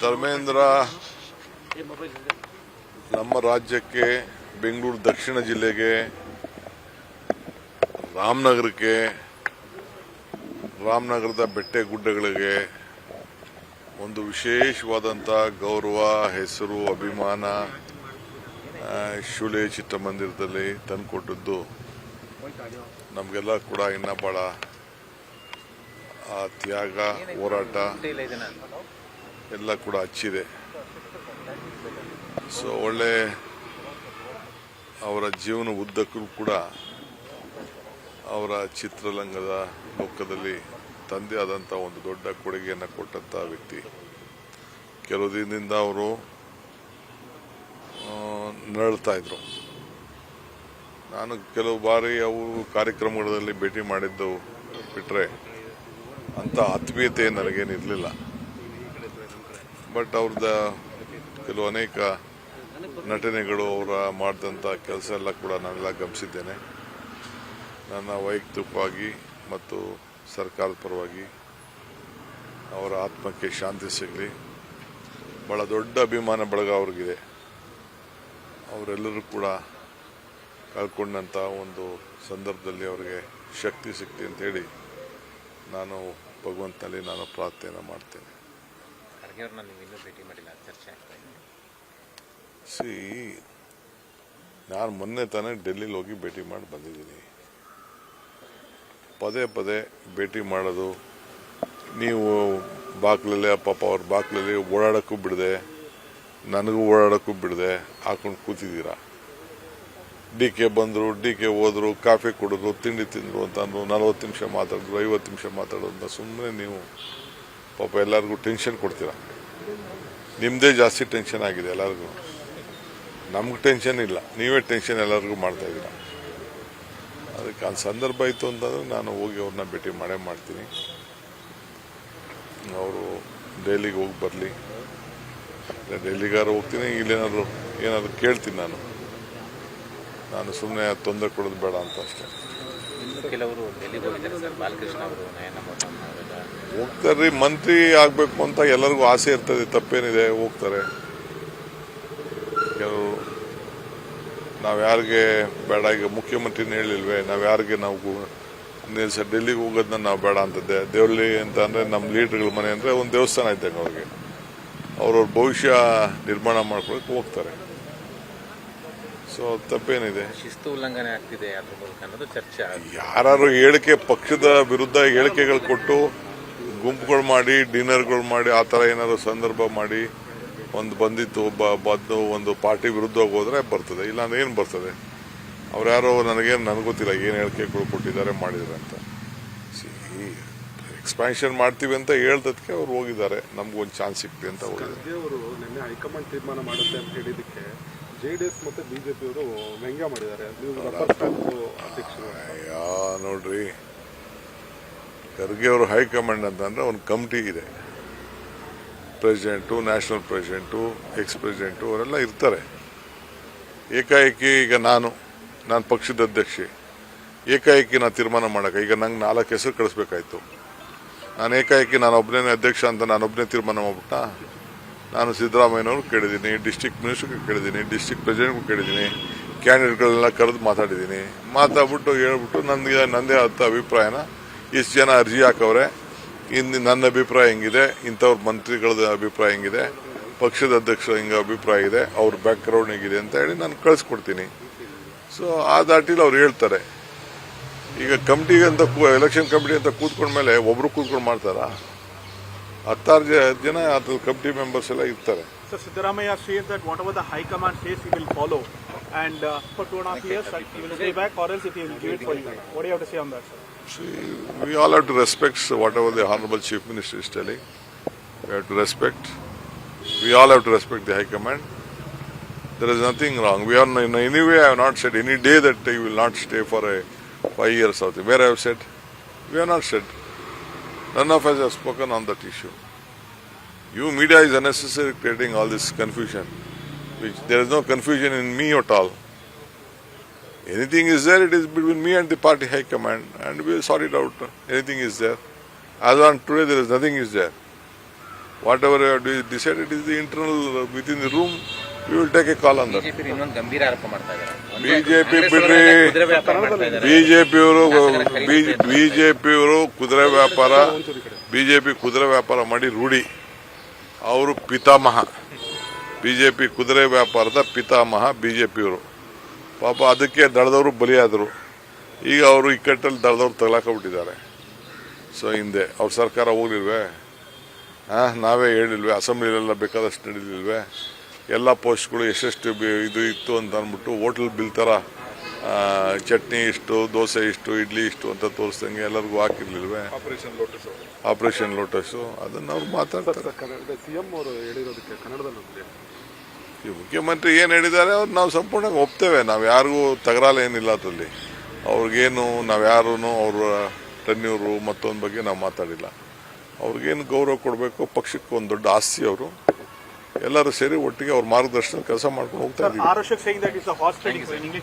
ಧರ್ಮೇಂದ್ರ ನಮ್ಮ ರಾಜ್ಯಕ್ಕೆ ಬೆಂಗಳೂರು ದಕ್ಷಿಣ ಜಿಲ್ಲೆಗೆ ರಾಮನಗರಕ್ಕೆ ರಾಮನಗರದ ಬೆಟ್ಟ ಗುಡ್ಡಗಳಿಗೆ ಒಂದು ವಿಶೇಷವಾದಂಥ ಗೌರವ, ಹೆಸರು, ಅಭಿಮಾನ ಶೂಲೆ ಚಿತ್ರಮಂದಿರದಲ್ಲಿ ತಂದುಕೊಟ್ಟದ್ದು ನಮಗೆಲ್ಲ ಕೂಡ ಇನ್ನೂ ಭಾಳ ಆ ತ್ಯಾಗ, ಹೋರಾಟ ಎಲ್ಲ ಕೂಡ ಹಚ್ಚಿದೆ. ಸೊ ಒಳ್ಳೆ ಅವರ ಜೀವನ ಉದ್ದಕ್ಕೂ ಕೂಡ ಅವರ ಚಿತ್ರರಂಗದ ಲೋಕದಲ್ಲಿ ತಂದೆ ಆದಂಥ ಒಂದು ದೊಡ್ಡ ಕೊಡುಗೆಯನ್ನು ಕೊಟ್ಟಂಥ ವ್ಯಕ್ತಿ. ಕೆಲವು ದಿನದಿಂದ ಅವರು ನರಳ್ತಾ ಇದ್ರು. ನಾನು ಕೆಲವು ಬಾರಿ ಅವರು ಕಾರ್ಯಕ್ರಮಗಳಲ್ಲಿ ಭೇಟಿ ಮಾಡಿದ್ದು ಬಿಟ್ಟರೆ ಅಂಥ ಆತ್ಮೀಯತೆ ನನಗೇನಿರಲಿಲ್ಲ. ಬಟ್ ಅವ್ರದ ಕೆಲವು ಅನೇಕ ನಟನೆಗಳು, ಅವರ ಮಾಡಿದಂಥ ಕೆಲಸ ಎಲ್ಲ ಕೂಡ ನಾನೆಲ್ಲ ಗಮನಿಸಿದ್ದೇನೆ. ನನ್ನ ವೈಯಕ್ತಿಕವಾಗಿ ಮತ್ತು ಸರ್ಕಾರದ ಪರವಾಗಿ ಅವರ ಆತ್ಮಕ್ಕೆ ಶಾಂತಿ ಸಿಗಲಿ. ಭಾಳ ದೊಡ್ಡ ಅಭಿಮಾನ ಬಳಗ ಅವ್ರಿಗಿದೆ. ಅವರೆಲ್ಲರೂ ಕೂಡ ಕಳ್ಕೊಂಡಂಥ ಒಂದು ಸಂದರ್ಭದಲ್ಲಿ ಅವರಿಗೆ ಶಕ್ತಿ ಸಿಕ್ತಿ ಅಂತೇಳಿ ನಾನು ಭಗವಂತನಲ್ಲಿ ನಾನು ಪ್ರಾರ್ಥನೆ ಮಾಡ್ತೇನೆ. ನಾನು ಮೊನ್ನೆ ತಾನೇ ಡೆಲ್ಲಿಲಿ ಹೋಗಿ ಭೇಟಿ ಮಾಡಿ ಬಂದಿದ್ದೀನಿ. ಪದೇ ಪದೇ ಭೇಟಿ ಮಾಡೋದು, ನೀವು ಬಾಕ್ಲಲ್ಲಿ ಪಾಪ ಅವ್ರ ಬಾಕ್ಲಲ್ಲಿ ಓಡಾಡೋಕ್ಕೂ ಬಿಡದೆ, ನನಗೂ ಓಡಾಡೋಕ್ಕೂ ಬಿಡದೆ ಹಾಕೊಂಡು ಕೂತಿದ್ದೀರಾ. ಡಿ ಕೆ ಬಂದರು, ಡಿ ಕೆ ಹೋದ್ರು, ಕಾಫಿ ಕುಡಿದ್ರು, ತಿಂಡಿ ತಿಂದರು ಅಂತಂದ್ರು, 40 ನಿಮಿಷ ಮಾತಾಡಿದ್ರು, 50 ನಿಮಿಷ ಮಾತಾಡೋದು ಅಂತ ಸುಮ್ಮನೆ ನೀವು ಪಾಪ ಎಲ್ಲರಿಗೂ ಟೆನ್ಷನ್ ಕೊಡ್ತೀರಾ. ನಿಮ್ಮದೇ ಜಾಸ್ತಿ ಟೆನ್ಷನ್ ಆಗಿದೆ ಎಲ್ಲರಿಗೂ. ನಮ್ಗೆ ಟೆನ್ಷನ್ ಇಲ್ಲ, ನೀವೇ ಟೆನ್ಷನ್ ಎಲ್ಲರಿಗೂ ಮಾಡ್ತಾ ಇದ್ದೀರಾ. ಅದಕ್ಕೆ ಆ ಸಂದರ್ಭ ಇತ್ತು ಅಂತಂದ್ರೆ ನಾನು ಹೋಗಿ ಅವ್ರನ್ನ ಭೇಟಿ ಮಾಡೇ ಮಾಡ್ತೀನಿ. ಅವರು ಡೆಲ್ಲಿಗೆ ಹೋಗಿ ಬರಲಿ, ಡೆಲ್ಲಿಗಾರು ಹೋಗ್ತೀನಿ, ಏನಾದ್ರು ಕೇಳ್ತೀನಿ. ನಾನು ಸುಮ್ಮನೆ ತೊಂದರೆ ಕೊಡೋದು ಬೇಡ ಅಂತ ಅಷ್ಟೇ. ಕೆಲವರು ಹೋಗ್ತಾರ್ರಿ, ಮಂತ್ರಿ ಆಗಬೇಕು ಅಂತ ಎಲ್ಲರಿಗೂ ಆಸೆ ಇರ್ತದೆ, ತಪ್ಪೇನಿದೆ, ಹೋಗ್ತಾರೆ. ಕೆಲವರು ನಾವು ಯಾರಿಗೆ ಬೇಡ, ಈಗ ಮುಖ್ಯಮಂತ್ರಿನ ಹೇಳಿಲ್ವೇ, ನಾವು ಯಾರಿಗೆ ನಾವು ಡೆಲ್ಲಿಗೆ ಹೋಗೋದನ್ನ ನಾವು ಬೇಡ ಅಂತದ್ದೆ. ದೇವಳ್ಳಿ ಅಂತ ಅಂದರೆ ನಮ್ಮ ಲೀಡರ್ಗಳ ಮನೆ ಅಂದರೆ ಒಂದು ದೇವಸ್ಥಾನ ಇದ್ದಂಗೆ ಅವ್ರಿಗೆ. ಅವ್ರವ್ರ ಭವಿಷ್ಯ ನಿರ್ಮಾಣ ಮಾಡ್ಕೊಳಕ್ಕೆ ಹೋಗ್ತಾರೆ. ಸೊ ತಪ್ಪೇನಿದೆ. ಶಿಸ್ತು ಉಲ್ಲಂಘನೆ ಆಗ್ತಿದೆ ಅದ್ರ ಮೂಲಕ ಅನ್ನೋದು ಚರ್ಚೆ. ಯಾರು ಹೇಳಿಕೆ, ಪಕ್ಷದ ವಿರುದ್ಧ ಹೇಳಿಕೆಗಳು ಕೊಟ್ಟು ಗುಂಪುಗಳು ಮಾಡಿ, ಡಿನ್ನರ್ಗಳು ಮಾಡಿ, ಆ ಥರ ಏನಾದ್ರು ಸಂದರ್ಭ ಮಾಡಿ ಒಂದು ಬಂದಿತ್ತು ಬಂದು ಒಂದು ಪಾರ್ಟಿ ವಿರುದ್ಧ ಹೋದ್ರೆ ಬರ್ತದೆ, ಇಲ್ಲ ಅಂದ್ರೆ ಏನು ಬರ್ತದೆ. ಅವ್ರು ಯಾರೋ ನನಗೆ ಗೊತ್ತಿಲ್ಲ ಏನು ಹೇಳಿಕೆಗಳು ಕೊಟ್ಟಿದ್ದಾರೆ, ಮಾಡಿದ್ದಾರೆ ಅಂತ. ಎಕ್ಸ್ಪ್ಯಾನ್ಷನ್ ಮಾಡ್ತೀವಿ ಅಂತ ಹೇಳ್ದಕ್ಕೆ ಅವ್ರು ಹೋಗಿದ್ದಾರೆ, ನಮ್ಗೊಂದು ಚಾನ್ಸ್ ಸಿಕ್ತಿ ಅಂತ ಹೋಗಿದ್ದಾರೆ. ಅವರು ನಿನ್ನೆ ಹೈಕಮಾಂಡ್ ತೀರ್ಮಾನ ಮಾಡುತ್ತೆ ಅಂತ ಹೇಳಿದಕ್ಕೆ ಜೆಡಿಎಸ್ ಮತ್ತೆ ಬಿಜೆಪಿ ಅವರು ವ್ಯಂಗ್ಯ ಮಾಡಿದ್ದಾರೆ. ನೋಡ್ರಿ, ಖರ್ಗೆ ಅವರು ಹೈಕಮಾಂಡ್ ಅಂತಂದ್ರೆ ಒಂದು ಕಮಿಟಿ ಇದೆ. President, national president, X president ಅವರೆಲ್ಲ ಇರ್ತಾರೆ. ಏಕಾಏಕಿ ಈಗ ನಾನು ಪಕ್ಷದ ಅಧ್ಯಕ್ಷೆ, ಏಕಾಏಕಿ ನಾನು ತೀರ್ಮಾನ ಮಾಡೋಕೆ ಈಗ ನಂಗೆ 4 ಹೆಸರು ಕಳಿಸ್ಬೇಕಾಯ್ತು. ನಾನು ಏಕಾಏಕಿ ನಾನೊಬ್ಬನೇ ಅಧ್ಯಕ್ಷ ಅಂತ ನಾನೊಬ್ಬನೇ ತೀರ್ಮಾನ ಮಾಡ್ಬಿಟ್ಟ. ನಾನು ಸಿದ್ದರಾಮಯ್ಯನವ್ರು ಕೇಳಿದ್ದೀನಿ, ಡಿಸ್ಟ್ರಿಕ್ಟ್ ಮಿನಿಸ್ಟರ್ಗೆ ಕೇಳಿದ್ದೀನಿ, ಡಿಸ್ಟ್ರಿಕ್ಟ್ ಪ್ರೆಸಿಡೆಂಟ್ಗೂ ಕೇಳಿದ್ದೀನಿ, ಕ್ಯಾಂಡಿಡೇಟ್ಗಳನ್ನೆಲ್ಲ ಕರೆದು ಮಾತಾಡ್ಬಿಟ್ಟು ಹೇಳ್ಬಿಟ್ಟು ನಂದೇ ಆದ ಅಭಿಪ್ರಾಯನ ಇಷ್ಟು ಜನ ಅರ್ಜಿ ಹಾಕವ್ರೆ, ನನ್ನ ಅಭಿಪ್ರಾಯ ಹೆಂಗಿದೆ, ಇಂಥವ್ರ ಮಂತ್ರಿಗಳದ ಅಭಿಪ್ರಾಯ ಹೆಂಗಿದೆ, ಪಕ್ಷದ ಅಧ್ಯಕ್ಷರ ಹಿಂಗೆ ಅಭಿಪ್ರಾಯ ಇದೆ, ಅವ್ರ ಬ್ಯಾಕ್ ಗ್ರೌಂಡ್ ಹೇಗಿದೆ ಅಂತ ಹೇಳಿ ನಾನು ಕಳಿಸ್ಕೊಡ್ತೀನಿ. ಸೊ ಆ ದಾಟಿಲಿ ಅವ್ರು ಹೇಳ್ತಾರೆ. ಈಗ ಕಮಿಟಿಗೆ ಅಂತ ಎಲೆಕ್ಷನ್ ಕಮಿಟಿ ಅಂತ ಕೂತ್ಕೊಂಡ್ಮೇಲೆ ಒಬ್ರು ಕೂತ್ಕೊಂಡು ಮಾಡ್ತಾರಾ? 16 ಜನ ಅದ್ರ ಕಮಿಟಿ ಮೆಂಬರ್ಸ್ ಎಲ್ಲ ಇರ್ತಾರೆ. So Siddaramaiah says that whatever the High Command says he will follow, and for 2.5 years he will stay back, or else he will give it for you. What do you have to say on that, sir? See, we all have to respect whatever the Honorable Chief Minister is telling. We have to respect. We all have to respect the High Command. There is nothing wrong. We are in any way. I have not said any day that he will not stay for 5 years or something. Where I have said, we have not said. None of us have spoken on that issue. You media is unnecessary creating all this confusion. There is no confusion in me at all. Anything is there, it is between me and the party high command, and we will sort it out. Anything is there. As on today, there is nothing is there. What ever decide it is the internal with in the room we will take A call on that. BJP ಇನ್ನೊಂದು ಗಂಭೀರ ಆರೋಪ ಮಾಡ್ತಾ ಇದ್ದಾರೆ. BJP ಬಿಡ್ರಿ, ಕುದುರೆ ವ್ಯಾಪಾರ ಮಾಡ್ತಾ ಇದ್ದಾರೆ. ಬಿಜೆಪಿಯವರು ಕುದುರೆ ವ್ಯಾಪಾರ, ಬಿಜೆಪಿ ಕುದುರೆ ವ್ಯಾಪಾರ ಮಾಡಿ ರೂಢಿ. ಅವರು ಪಿತಾಮಹ, ಬಿಜೆಪಿ ಕುದುರೆ ವ್ಯಾಪಾರದ ಪಿತಾಮಹ ಬಿಜೆಪಿಯವರು. ಪಾಪ ಅದಕ್ಕೆ ದಳದವರು ಬಲಿಯಾದರು. ಈಗ ಅವರು ಇಕ್ಕಟ್ಟಲ್ಲಿ ದಳದವ್ರು ತಗಲಾಕೊಂಡ್ಬಿಟ್ಟಿದ್ದಾರೆ. ಸೊ ಹಿಂದೆ ಅವ್ರ ಸರ್ಕಾರ ಹೋಗ್ಲಿಲ್ವೇ? ನಾವೇ ಹೇಳಿಲ್ವೇ? ಅಸೆಂಬ್ಲಿಲೆಲ್ಲ ಬೇಕಾದಷ್ಟು ನಡೀಲಿಲ್ವೇ? ಎಲ್ಲ ಪೋಸ್ಟ್ಗಳು ಎಷ್ಟೆಷ್ಟು ಇದು ಇತ್ತು ಅಂತ ಅಂದ್ಬಿಟ್ಟು ಹೋಟ್ಲ್ ಬಿಲ್ ಥರ ಚಟ್ನಿ ಇಷ್ಟು, ದೋಸೆ ಇಷ್ಟು, ಇಡ್ಲಿ ಇಷ್ಟು ಅಂತ ತೋರಿಸ್ದಂಗೆ ಎಲ್ಲರಿಗೂ ಹಾಕಿರ್ಲಿಲ್ವೇ? ಆಪರೇಷನ್ ಲೋಟಸ್ಸು ಅದನ್ನು ಅವ್ರು ಮಾತಾಡ್ತಾರೆ. ಸಿಎಂ ಅವರು ಹೇಳಿರೋದಕ್ಕೆ ಕನ್ನಡದಲ್ಲಿ ಈ ಮುಖ್ಯಮಂತ್ರಿ ಏನು ಹೇಳಿದ್ದಾರೆ ಅವ್ರು ನಾವು ಸಂಪೂರ್ಣವಾಗಿ ಒಪ್ತೇವೆ. ನಾವು ಯಾರಿಗೂ ತಗರಾಲ ಏನಿಲ್ಲ ಅದರಲ್ಲಿ. ಅವ್ರಿಗೇನು ನಾವು ಯಾರೂ ಅವ್ರ ಟೆನ್ಯೂರು ಮತ್ತೊಂದು ಬಗ್ಗೆ ನಾವು ಮಾತಾಡಿಲ್ಲ. ಅವ್ರಿಗೇನು ಗೌರವ ಕೊಡಬೇಕು, ಪಕ್ಷಕ್ಕೆ ಒಂದು ದೊಡ್ಡ ಆಸ್ತಿ ಅವರು. ಎಲ್ಲರೂ ಸೇರಿ ಒಟ್ಟಿಗೆ ಅವ್ರ ಮಾರ್ಗದರ್ಶನ ಕೆಲಸ ಮಾಡ್ಕೊಂಡು ಹೋಗ್ತಾ ಇದ್ದೀವಿ. Arashak saying that it's a horse trading in English.